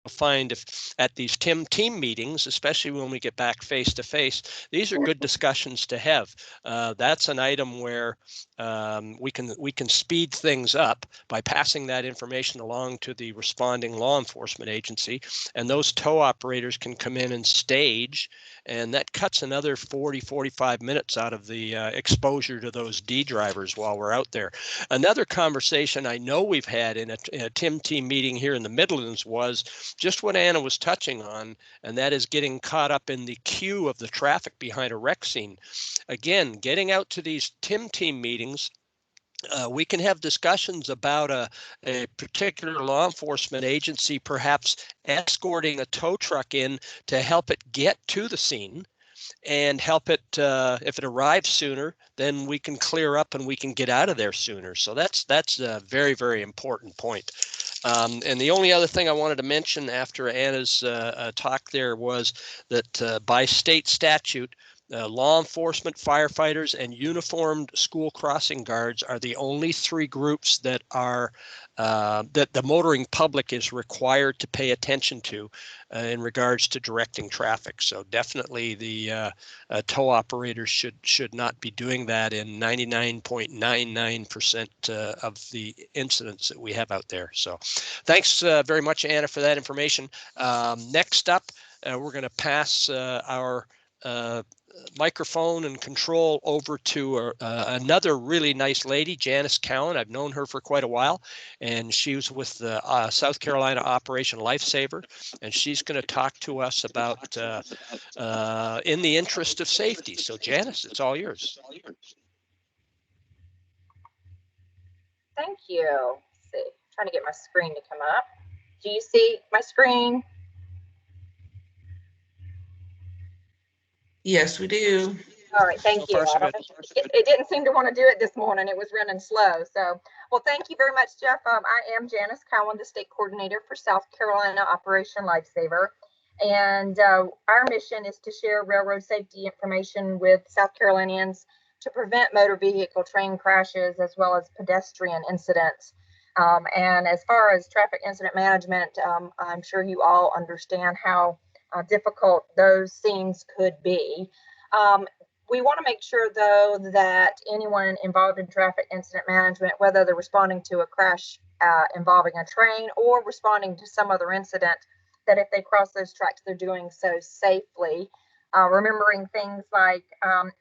find if at these team meetings, especially when we get back face to face, these are good discussions to have. That's an item where we can speed things up by passing that information along to the responding law enforcement agency, and those tow operators can come in and stage, and that cuts another 40-45 minutes out of the exposure to those D drivers while we're out there. Another conversation I know we've had in a team meeting here in the Midlands was just what Anna was touching on, and that is getting caught up in the queue of the traffic behind a wreck scene. Again, getting out to these team meetings, we can have discussions about a particular law enforcement agency perhaps escorting a tow truck in to help it get to the scene and help it, if it arrives sooner, then we can clear up and we can get out of there sooner. So that's a very, very important point. And the only other thing I wanted to mention after Anna's talk there was that by state statute, law enforcement, firefighters, and uniformed school crossing guards are the only three groups that are that the motoring public is required to pay attention to in regards to directing traffic. So definitely the tow operators should not be doing that in 99.99% of the incidents that we have out there. So thanks very much, Anna, for that information. Next up, we're going to pass our microphone and control over to another really nice lady, Janice Cowan. I've known her for quite a while, and she was with the South Carolina Operation Lifesaver, and she's going to talk to us about in the interest of safety. So Janice, it's all yours. Thank you. Let's see, trying to get my screen to come up. Do you see my screen? Yes, we do. All right, thank you. It didn't seem to want to do it this morning. It was running slow. So, well, thank you very much, Jeff. I am Janice Cowan, the state coordinator for South Carolina Operation Lifesaver. And our mission is to share railroad safety information with South Carolinians to prevent motor vehicle train crashes as well as pedestrian incidents. And as far as traffic incident management, I'm sure you all understand how difficult those scenes could be. We want to make sure, though, that anyone involved in traffic incident management, whether they're responding to a crash involving a train or responding to some other incident, that if they cross those tracks, they're doing so safely. Remembering things like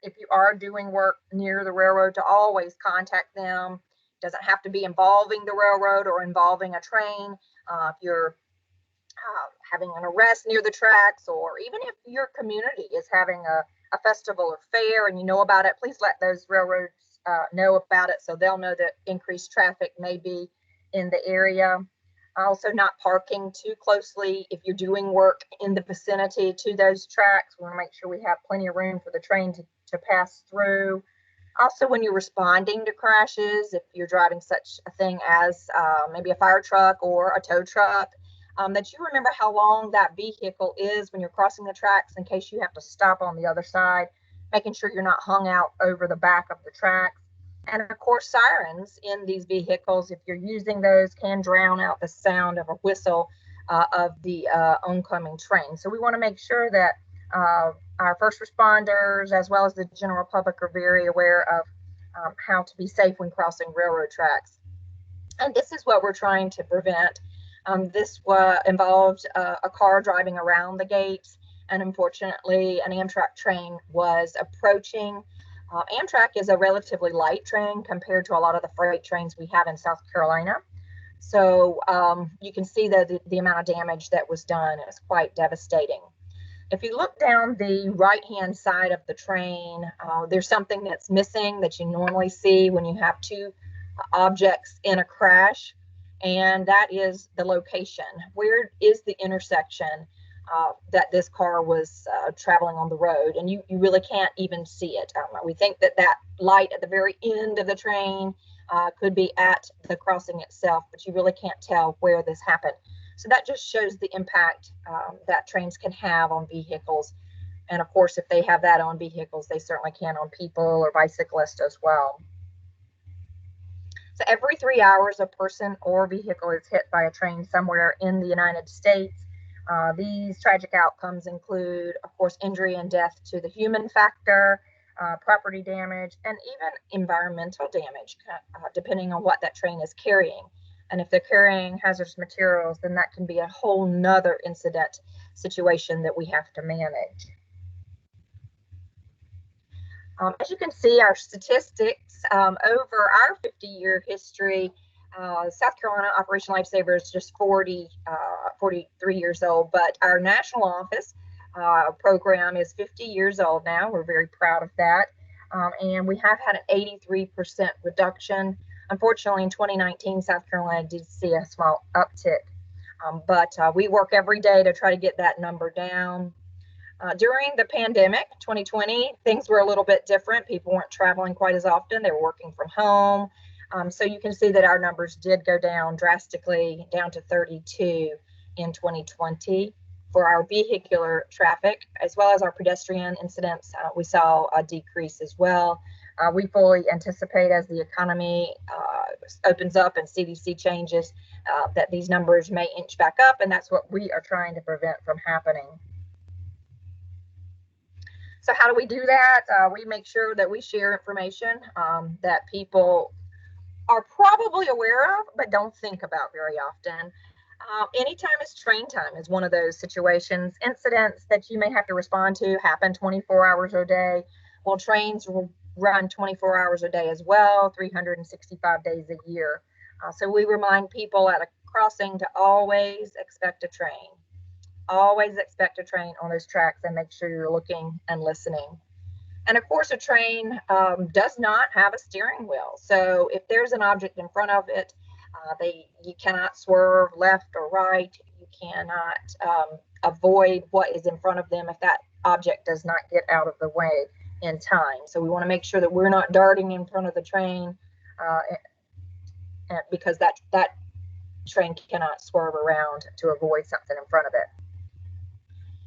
if you are doing work near the railroad, to always contact them. It doesn't have to be involving the railroad or involving a train. If you're having an arrest near the tracks, or even if your community is having a festival or fair and you know about it, please let those railroads know about it so they'll know that increased traffic may be in the area. Also, not parking too closely if you're doing work in the vicinity to those tracks. We want to make sure we have plenty of room for the train to pass through. Also, when you're responding to crashes, if you're driving such a thing as maybe a fire truck or a tow truck, that you remember how long that vehicle is when you're crossing the tracks in case you have to stop on the other side, making sure you're not hung out over the back of the tracks. And of course, sirens in these vehicles, if you're using those, can drown out the sound of a whistle of the oncoming train. So we want to make sure that our first responders, as well as the general public, are very aware of how to be safe when crossing railroad tracks. And this is what we're trying to prevent. This involved a car driving around the gates, and unfortunately, an Amtrak train was approaching. Amtrak is a relatively light train compared to a lot of the freight trains we have in South Carolina. So you can see the amount of damage that was done. It's quite devastating. If you look down the right-hand side of the train, there's something that's missing that you normally see when you have two objects in a crash, and that is the location. Where is the intersection that this car was traveling on the road? And you really can't even see it. We think that light at the very end of the train could be at the crossing itself, but you really can't tell where this happened. So that just shows the impact that trains can have on vehicles. And of course, if they have that on vehicles, they certainly can on people or bicyclists as well. So every 3 hours, a person or vehicle is hit by a train somewhere in the United States. These tragic outcomes include, of course, injury and death to the human factor, property damage, and even environmental damage, depending on what that train is carrying. And if they're carrying hazardous materials, then that can be a whole nother incident situation that we have to manage. As you can see, our statistics over our 50-year history, South Carolina Operation Lifesaver is just 43 years old, but our national office program is 50 years old now. We're very proud of that. And we have had an 83% reduction. Unfortunately, in 2019, South Carolina did see a small uptick, but we work every day to try to get that number down. During the pandemic, 2020, things were a little bit different. People weren't traveling quite as often. They were working from home. So you can see that our numbers did go down drastically, down to 32 in 2020 for our vehicular traffic, as well as our pedestrian incidents. We saw a decrease as well. We fully anticipate as the economy opens up and CDC changes that these numbers may inch back up, and that's what we are trying to prevent from happening. So how do we do that? We make sure that we share information that people are probably aware of, but don't think about very often. Anytime is train time is one of those situations. Incidents that you may have to respond to happen 24 hours a day. Well, trains will run 24 hours a day as well, 365 days a year. So we remind people at a crossing to always expect a train. Always expect a train on those tracks, and make sure you're looking and listening. And of course, a train does not have a steering wheel. So if there's an object in front of it, you cannot swerve left or right. You cannot avoid what is in front of them if that object does not get out of the way in time. So we want to make sure that we're not darting in front of the train because that train cannot swerve around to avoid something in front of it.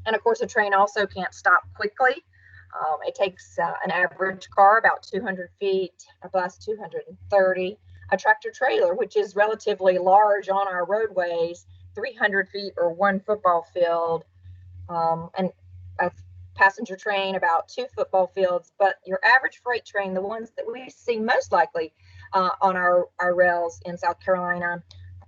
And of course, a train also can't stop quickly. It takes an average car about 200 feet, a bus 230, a tractor trailer, which is relatively large on our roadways, 300 feet or one football field, and a passenger train about 2 football fields. But your average freight train, the ones that we see most likely on our rails in South Carolina,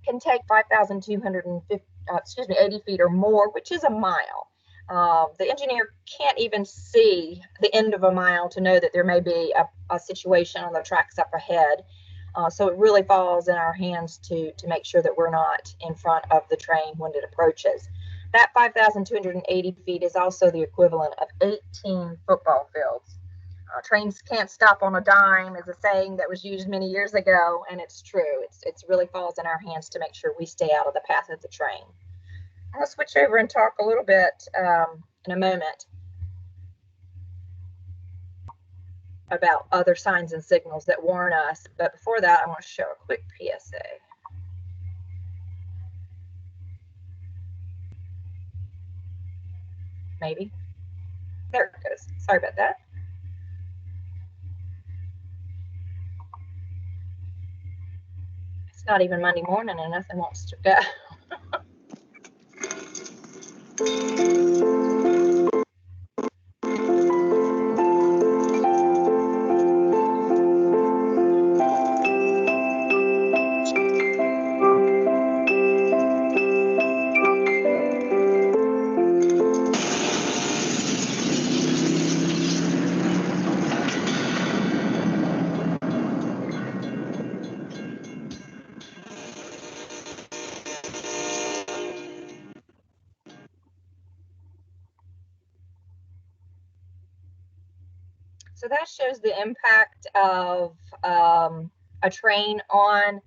can take 80 feet or more, which is a mile. The engineer can't even see the end of a mile to know that there may be a situation on the tracks up ahead. So it really falls in our hands to make sure that we're not in front of the train when it approaches. That 5,280 feet is also the equivalent of 18 football fields. Trains can't stop on a dime is a saying that was used many years ago, and it's true. It really falls in our hands to make sure we stay out of the path of the train. I'll switch over and talk a little bit in a moment about other signs and signals that warn us. But before that, I want to show a quick PSA. Maybe. There it goes. Sorry about that. It's not even Monday morning and nothing wants to go. So that shows the impact of a train on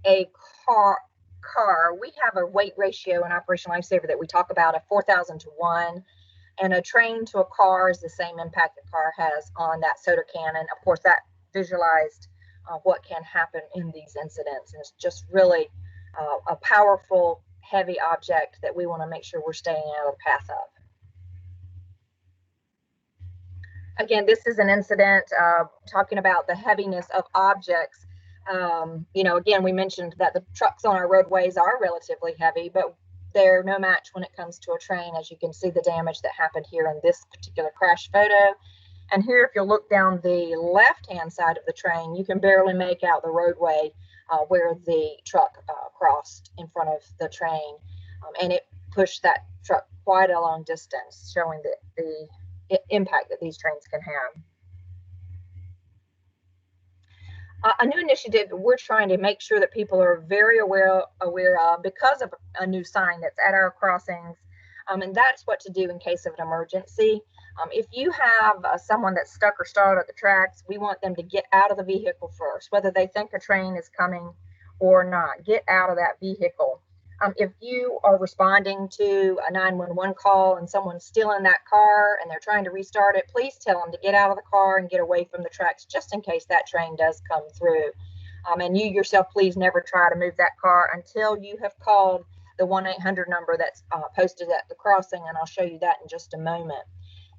a car. We have a weight ratio in Operation Lifesaver that we talk about of 4,000 to 1, and a train to a car is the same impact a car has on that soda can. And of course, that visualized what can happen in these incidents. And it's just really a powerful, heavy object that we want to make sure we're staying out of the path of. Again, this is an incident talking about the heaviness of objects. Again, we mentioned that the trucks on our roadways are relatively heavy, but they're no match when it comes to a train. As you can see, the damage that happened here in this particular crash photo. And here, if you look down the left-hand side of the train, you can barely make out the roadway where the truck crossed in front of the train. And it pushed that truck quite a long distance, showing the impact that these trains can have. A new initiative we're trying to make sure that people are very aware of because of a new sign that's at our crossings, and that's what to do in case of an emergency. If you have someone that's stuck or stalled at the tracks, we want them to get out of the vehicle first, whether they think a train is coming or not. Get out of that vehicle. If you are responding to a 911 call and someone's still in that car and they're trying to restart it, please tell them to get out of the car and get away from the tracks just in case that train does come through. And you yourself, please never try to move that car until you have called the 1-800 number that's posted at the crossing, and I'll show you that in just a moment.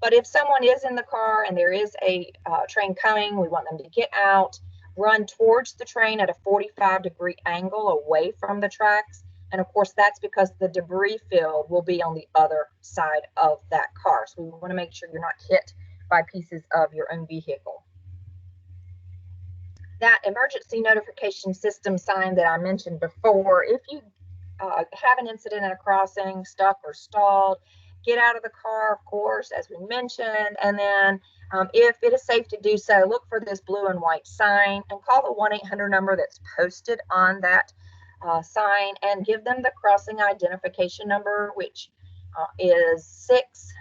But if someone is in the car and there is a train coming, we want them to get out, run towards the train at a 45-degree angle away from the tracks. And of course, that's because the debris field will be on the other side of that car. So we want to make sure you're not hit by pieces of your own vehicle. That emergency notification system sign that I mentioned before, if you have an incident at a crossing, stuck or stalled, get out of the car, of course, as we mentioned. And then if it is safe to do so, look for this blue and white sign and call the 1-800 number that's posted on that sign and give them the crossing identification number, which is 6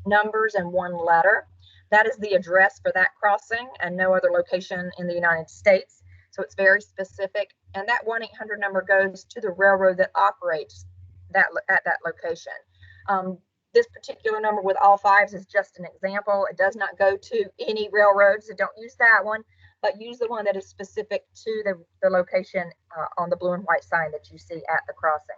numbers and 1 letter. That is the address for that crossing and no other location in the United States. So it's very specific. And that 1-800 number goes to the railroad that operates that at that location. This particular number with all 5s is just an example. It does not go to any railroads, so don't use that one, but use the one that is specific to the location on the blue and white sign that you see at the crossing.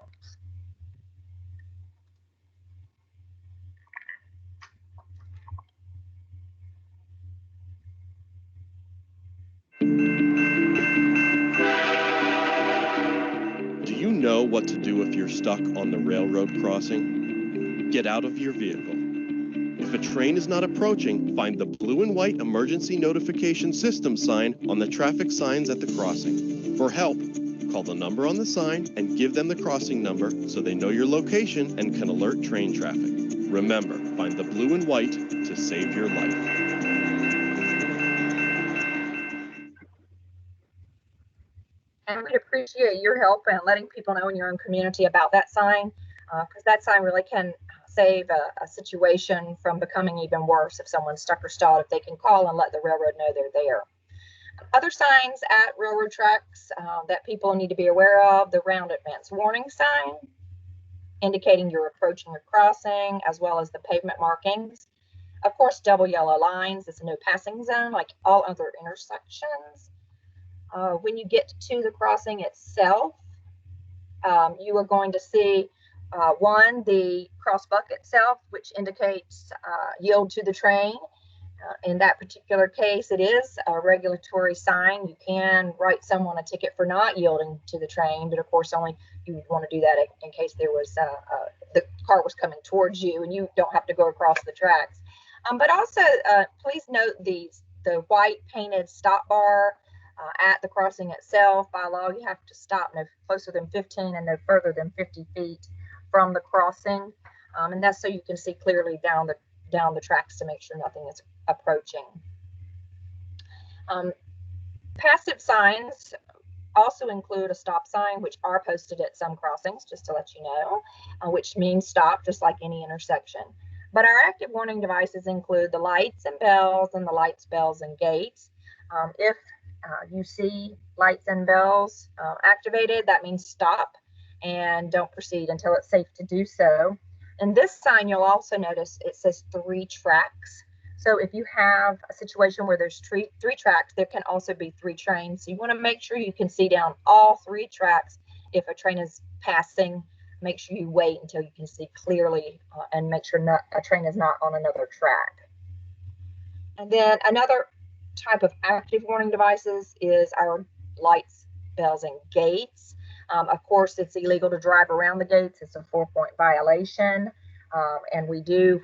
Do you know what to do if you're stuck on the railroad crossing? Get out of your vehicle. If a train is not approaching, find the blue and white emergency notification system sign on the traffic signs at the crossing. For help, call the number on the sign and give them the crossing number so they know your location and can alert train traffic. Remember, find the blue and white to save your life. And we'd appreciate your help in letting people know in your own community about that sign, because that sign really can save a situation from becoming even worse if someone's stuck or stalled, if they can call and let the railroad know they're there. Other signs at railroad tracks that people need to be aware of: the round advance warning sign, indicating you're approaching a crossing, as well as the pavement markings. Of course, double yellow lines is a no passing zone, like all other intersections. When you get to the crossing itself, you are going to see the cross buck itself, which indicates yield to the train. In that particular case, it is a regulatory sign. You can write someone a ticket for not yielding to the train, but of course, only you would want to do that in case there was the car was coming towards you and you don't have to go across the tracks. But also, please note the white painted stop bar at the crossing itself. By law, you have to stop no closer than 15 and no further than 50 feet from the crossing, and that's so you can see clearly down the tracks to make sure nothing is approaching. Passive signs also include a stop sign, which are posted at some crossings, just to let you know, which means stop, just like any intersection. But our active warning devices include the lights and bells and the lights, bells, and gates. If you see lights and bells activated, that means stop and don't proceed until it's safe to do so. In this sign, you'll also notice it says 3 tracks. So if you have a situation where there's 3 tracks, there can also be 3 trains. So you want to make sure you can see down all 3 tracks. If a train is passing, make sure you wait until you can see clearly and make sure a train is not on another track. And then another type of active warning devices is our lights, bells, and gates. Of course, it's illegal to drive around the gates. It's a 4-point violation. And we do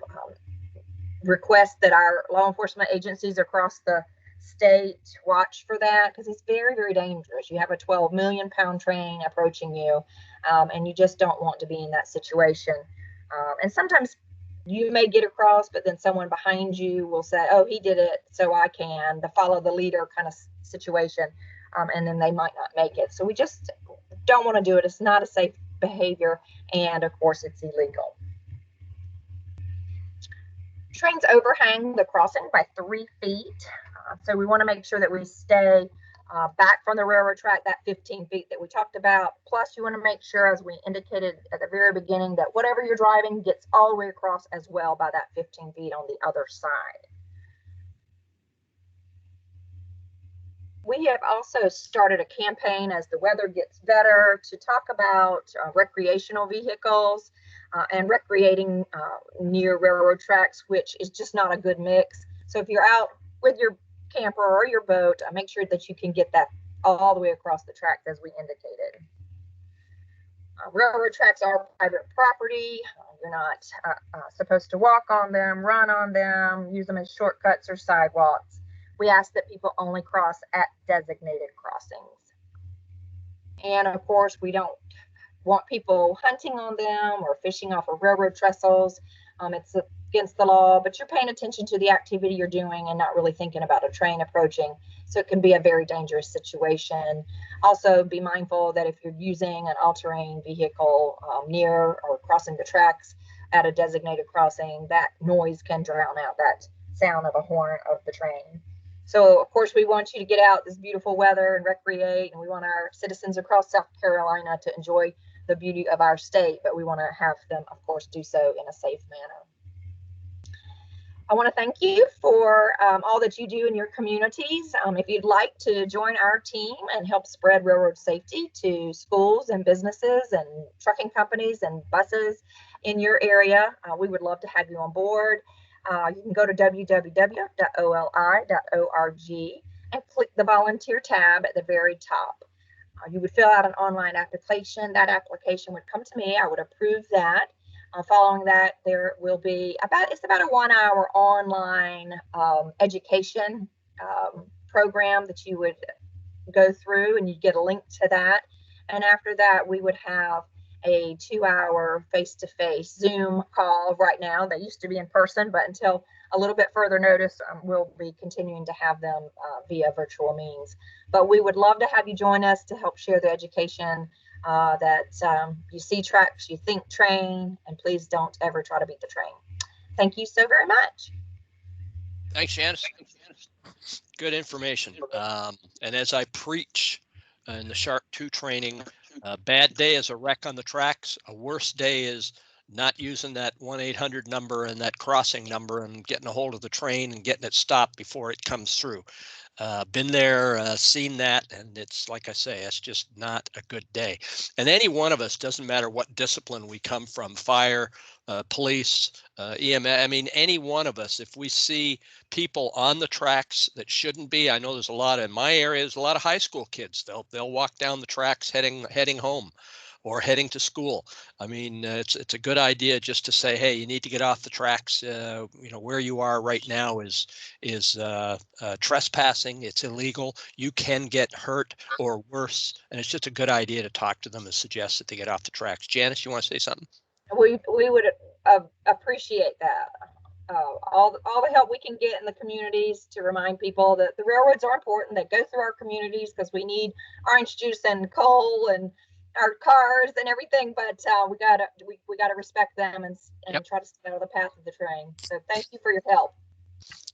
request that our law enforcement agencies across the state watch for that, because it's very, very dangerous. You have a 12 million pound train approaching you, and you just don't want to be in that situation. And sometimes you may get across, but then someone behind you will say, oh, he did it, so I can, the follow the leader kind of situation, and then they might not make it. So we just don't want to do it. It's not a safe behavior, and of course it's illegal. Trains overhang the crossing by 3 feet. So we want to make sure that we stay back from the railroad track, that 15 feet that we talked about. Plus, you want to make sure, as we indicated at the very beginning, that whatever you're driving gets all the way across as well by that 15 feet on the other side. We have also started a campaign as the weather gets better to talk about recreational vehicles and recreating near railroad tracks, which is just not a good mix. So if you're out with your camper or your boat, make sure that you can get that all the way across the tracks as we indicated. Railroad tracks are private property. You're not supposed to walk on them, run on them, use them as shortcuts or sidewalks. We ask that people only cross at designated crossings. And of course, we don't want people hunting on them or fishing off of railroad trestles. It's against the law, but you're paying attention to the activity you're doing and not really thinking about a train approaching. So it can be a very dangerous situation. Also, be mindful that if you're using an all-terrain vehicle near or crossing the tracks at a designated crossing, that noise can drown out that sound of a horn of the train. So, of course, we want you to get out this beautiful weather and recreate, and we want our citizens across South Carolina to enjoy the beauty of our state, but we want to have them, of course, do so in a safe manner. I want to thank you for all that you do in your communities. If you'd like to join our team and help spread railroad safety to schools and businesses and trucking companies and buses in your area, we would love to have you on board. You can go to www.oli.org and click the volunteer tab at the very top. You would fill out an online application. That application would come to me. I would approve that. Following that, there will be it's about a 1-hour online education program that you would go through, and you get a link to that. And after that, we would have a 2-hour face-to-face Zoom call. Right now, they used to be in person, but until a little bit further notice, we'll be continuing to have them via virtual means. But we would love to have you join us to help share the education that you see tracks, you think train, and please don't ever try to beat the train. Thank you so very much. Thanks, Janice. Good information. And as I preach in the Shark 2 training, a bad day is a wreck on the tracks. A worse day is not using that 1-800 number and that crossing number and getting a hold of the train and getting it stopped before it comes through. Been there, seen that, and it's like I say, it's just not a good day. And any one of us, doesn't matter what discipline we come from, fire, police, EMS, I mean, any one of us, if we see people on the tracks that shouldn't be, I know there's a lot in my area, there's a lot of high school kids. They'll walk down the tracks heading home or heading to school. I mean, it's a good idea just to say, hey, you need to get off the tracks. Where you are right now is trespassing. It's illegal. You can get hurt or worse. And it's just a good idea to talk to them and suggest that they get off the tracks. Janice, you want to say something? We would appreciate that. All the help we can get in the communities to remind people that the railroads are important, that go through our communities, because we need orange juice and coal and our cars and everything, but we gotta respect them and yep. Try to stay out of the path of the train. So thank you for your help.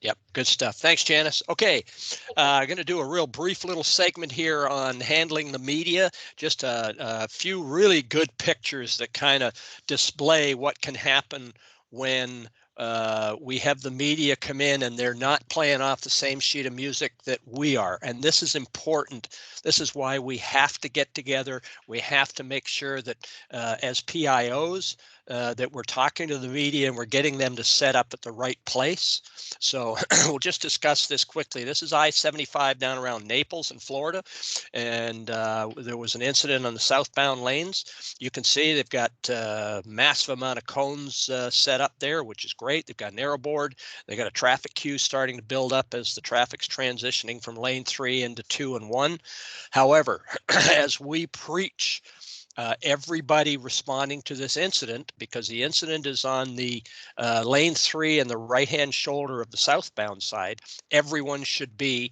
Yep, good stuff. Thanks, Janice. Okay, I'm going to do a real brief little segment here on handling the media. Just a few really good pictures that kind of display what can happen when we have the media come in and they're not playing off the same sheet of music that we are. And this is important. This is why we have to get together. We have to make sure that as PIOs, that we're talking to the media and we're getting them to set up at the right place. So we'll just discuss this quickly. This is I-75 down around Naples in Florida. And there was an incident on the southbound lanes. You can see they've got a massive amount of cones set up there, which is great. They've got narrow board. They got a traffic queue starting to build up as the traffic's transitioning from lane 3 into 2 and 1. However, as we preach, everybody responding to this incident, because the incident is on the lane 3 and the right-hand shoulder of the southbound side, everyone should be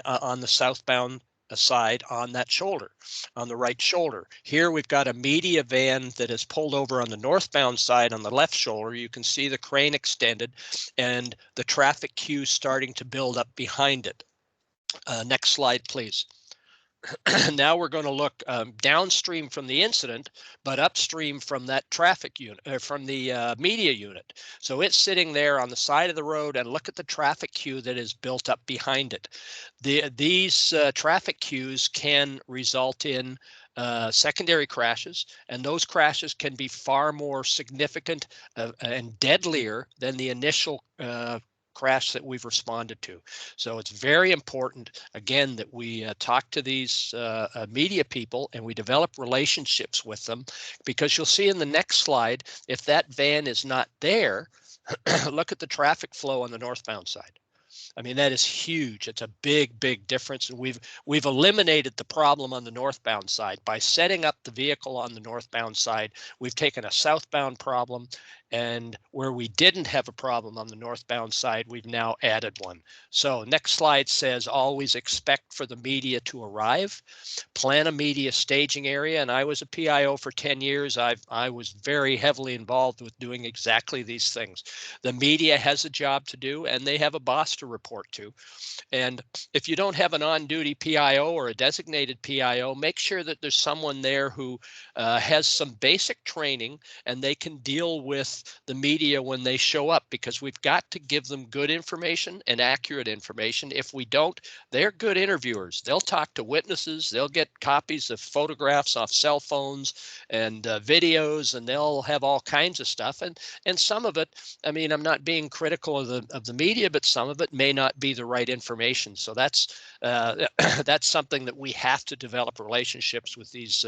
on the southbound side on that shoulder, on the right shoulder. Here we've got a media van that is pulled over on the northbound side on the left shoulder. You can see the crane extended and the traffic queue starting to build up behind it. Next slide, please. Now we're going to look downstream from the incident, but upstream from that traffic unit, from the media unit. So it's sitting there on the side of the road, and look at the traffic queue that is built up behind it. These traffic queues can result in secondary crashes, and those crashes can be far more significant and deadlier than the initial crash that we've responded to. So it's very important, again, that we talk to these media people and we develop relationships with them, because you'll see in the next slide, if that van is not there, look at the traffic flow on the northbound side. I mean, that is huge. It's a big, big difference. And we've eliminated the problem on the northbound side. By setting up the vehicle on the northbound side, we've taken a southbound problem, and where we didn't have a problem on the northbound side, we've now added one. So next slide says always expect for the media to arrive. Plan a media staging area. And I was a PIO for 10 years. I was very heavily involved with doing exactly these things. The media has a job to do, and they have a boss to report to. And if you don't have an on-duty PIO or a designated PIO, make sure that there's someone there who has some basic training and they can deal with the media when they show up, because we've got to give them good information and accurate information. If we don't, they're good interviewers. They'll talk to witnesses. They'll get copies of photographs off cell phones and videos, and they'll have all kinds of stuff. And some of it, I mean, I'm not being critical of the media, but some of it may not be the right information. So that's something that we have to develop relationships with these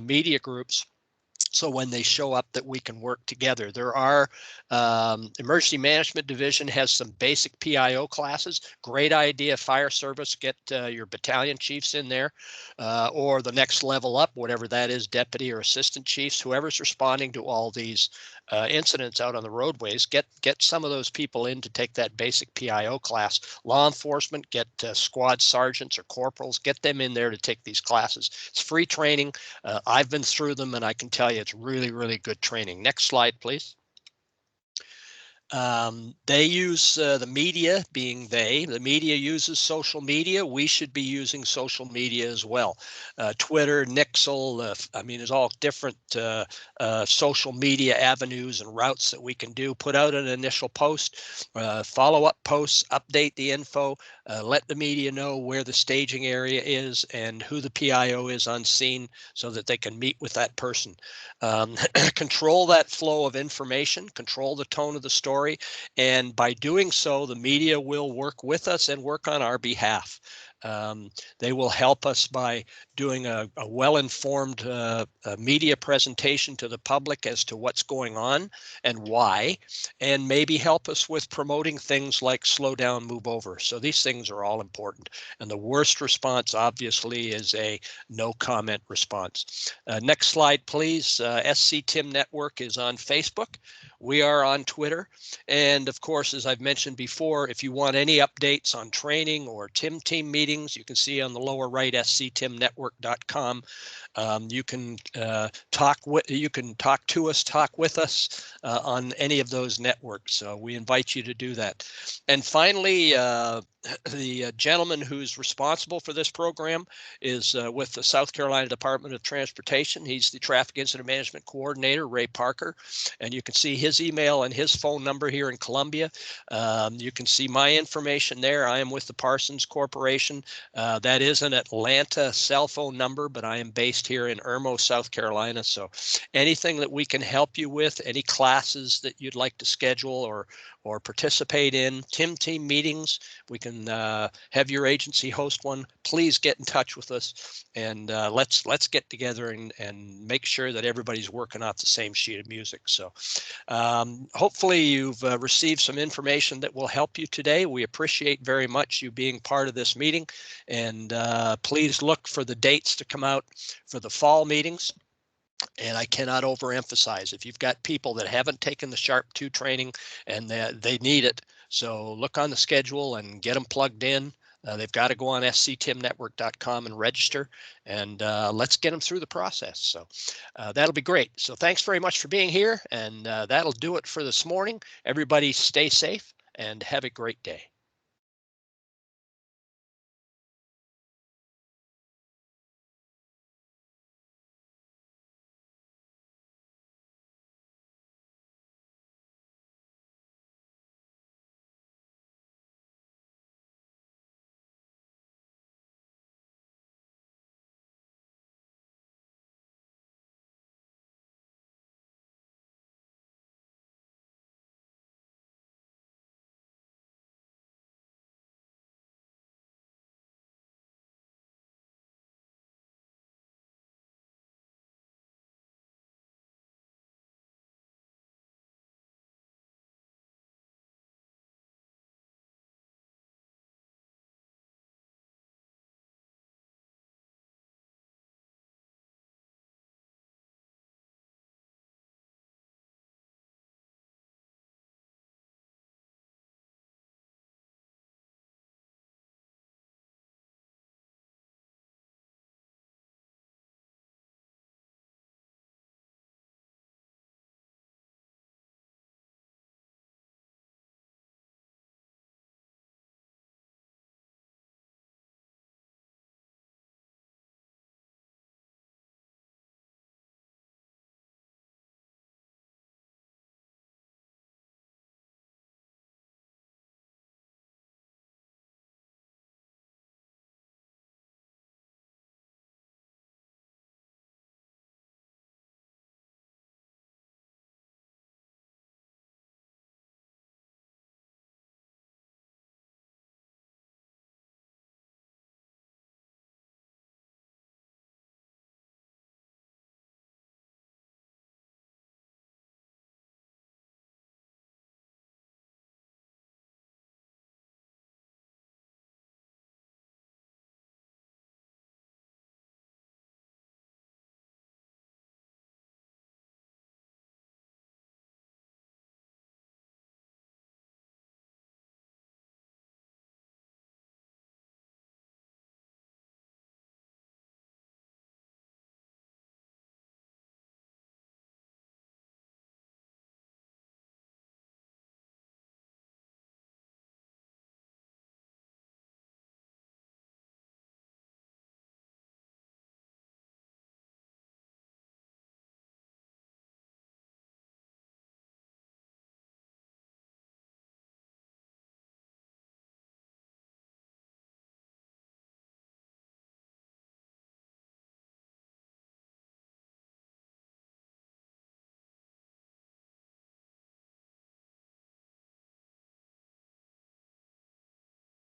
media groups, so when they show up that we can work together. There are Emergency Management Division has some basic PIO classes. Great idea, fire service, get your battalion chiefs in there, or the next level up, whatever that is, deputy or assistant chiefs, whoever's responding to all these incidents out on the roadways, get some of those people in to take that basic PIO class. Law enforcement, get squad sergeants or corporals, get them in there to take these classes. It's free training. I've been through them, and I can tell you it's really, really good training. Next slide, please. They use the media, being the media uses social media. We should be using social media as well. Twitter, Nixle, I mean, there's all different social media avenues and routes that we can do. Put out an initial post, follow-up posts, update the info, let the media know where the staging area is and who the PIO is on scene so that they can meet with that person. Control that flow of information, control the tone of the story. And by doing so, the media will work with us and work on our behalf. They will help us by doing a well-informed media presentation to the public as to what's going on and why, and maybe help us with promoting things like slow down, move over. So these things are all important. And the worst response, obviously, is a no comment response. Next slide, please. SCTIM Network is on Facebook. We are on Twitter. And of course, as I've mentioned before, if you want any updates on training or TIM team meetings, you can see on the lower right, sctimnetwork.com. You can talk to us, talk with us on any of those networks. So we invite you to do that. And finally, the gentleman who's responsible for this program is with the South Carolina Department of Transportation. He's the Traffic Incident Management Coordinator, Ray Parker, and you can see his email and his phone number here in Columbia. You can see my information there. I am with the Parsons Corporation. That is an Atlanta cell phone number, but I am based here in Irmo, South Carolina. So anything that we can help you with, any classes that you'd like to schedule or participate in, team meetings, we can have your agency host one. Please get in touch with us, and let's get together and make sure that everybody's working off the same sheet of music. So hopefully you've received some information that will help you today. We appreciate very much you being part of this meeting, and please look for the dates to come out for the fall meetings. And I cannot overemphasize, if you've got people that haven't taken the Sharp 2 training and they need it, so look on the schedule and get them plugged in. They've got to go on sctimnetwork.com and register, and let's get them through the process. So that'll be great. So thanks very much for being here, and that'll do it for this morning. Everybody stay safe and have a great day.